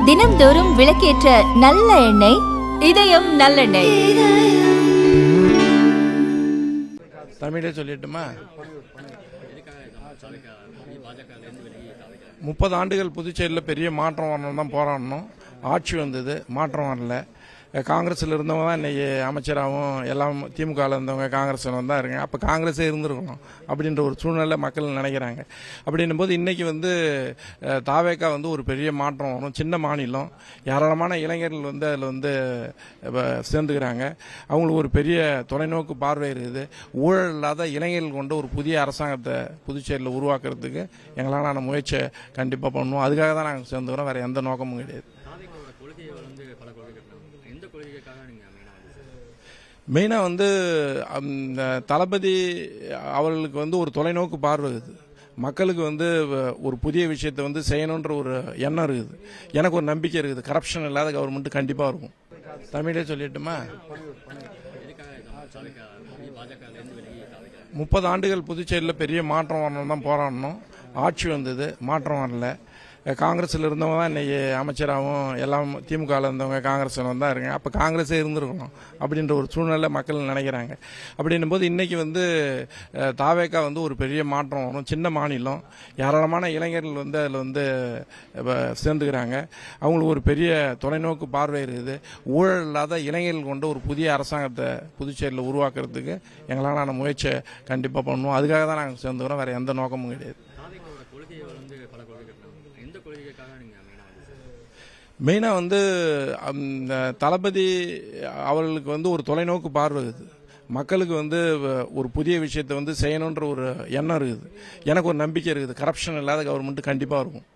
தினம்தோறும் விளக்கேற்ற நல்ல எண்ணெய் இதயம் நல்லெண்ணெய். தமிழே சொல்லிட்டுமா? 30 ஆண்டுகள் புதுச்சேரியில் பெரிய மாற்றம் வரணும் தான் போராடணும். ஆட்சி வந்தது, மாற்றம் வரல. காங்கிரஸில் இருந்தவங்க தான் இன்றைக்கி அமைச்சராகவும் எல்லாம் திமுகவில் இருந்தவங்க காங்கிரஸில் தான் இருங்க. அப்போ காங்கிரஸே இருந்திருக்கணும் அப்படின்ற ஒரு சூழ்நிலை மக்கள் நினைக்கிறாங்க. அப்படின்னும் போது இன்றைக்கி தாவேக்கா ஒரு பெரிய மாற்றம் வரும். சின்ன மாநிலம், ஏராளமான இளைஞர்கள் அதில் சேர்ந்துக்கிறாங்க. அவங்களுக்கு ஒரு பெரிய தொலைநோக்கு பார்வை இருக்குது. ஊழல் இல்லாத இளைஞர்கள் கொண்ட ஒரு புதிய அரசாங்கத்தை புதுச்சேரியில் உருவாக்குறதுக்கு எங்களால் முயற்சியை கண்டிப்பாக பண்ணுவோம். அதுக்காக தான் நாங்கள் சேர்ந்துக்கிறோம், வேறு எந்த நோக்கமும் கிடையாது. மெயினாக அந்த தளபதி அவர்களுக்கு ஒரு தொலைநோக்கு பார்வை இருக்குது. மக்களுக்கு ஒரு புதிய விஷயத்தை செய்யணுன்ற ஒரு எண்ணம் இருக்குது. எனக்கு ஒரு நம்பிக்கை இருக்குது. கரப்ஷன் இல்லாத கவர்மெண்ட் கண்டிப்பாக இருக்கும். தமிழே சொல்லிட்டுமா? 30 ஆண்டுகள் புதுச்சேரியில் பெரிய மாற்றம் வரணும் தான் போராடணும். ஆட்சி வந்தது, மாற்றம் வரல. காங்கிரஸில் இருந்தவங்க தான் இன்றைக்கி அமைச்சராகவும் எல்லாம் திமுகவில் இருந்தவங்க காங்கிரஸில் தான் இருங்க. அப்போ காங்கிரஸே இருந்திருக்கணும் அப்படின்ற ஒரு சூழ்நிலை மக்கள் நினைக்கிறாங்க. அப்படின்னும் போது இன்றைக்கி தாவேக்கா ஒரு பெரிய மாற்றம் வரும். சின்ன மாநிலம், ஏராளமான இளைஞர்கள் அதில் சேர்ந்துக்கிறாங்க. அவங்களுக்கு ஒரு பெரிய தொலைநோக்கு பார்வை இருக்குது. ஊழல் இல்லாத இளைஞர்கள் கொண்ட ஒரு புதிய அரசாங்கத்தை புதுச்சேரியில் உருவாக்குறதுக்கு எங்களால் முயற்சியை கண்டிப்பாக பண்ணுவோம். அதுக்காக தான் நாங்கள் சேர்ந்துக்கிறோம், வேறு எந்த நோக்கமும் கிடையாது. மெயினாக அந்த தளபதி அவர்களுக்கு ஒரு தொலைநோக்கு பார்வை இருக்குது. மக்களுக்கு ஒரு புதிய விஷயத்தை செய்யணுன்ற ஒரு எண்ணம் இருக்குது. எனக்கு ஒரு நம்பிக்கை இருக்குது. கரப்ஷன் இல்லாத கவர்மெண்ட் கண்டிப்பாக இருக்கும்.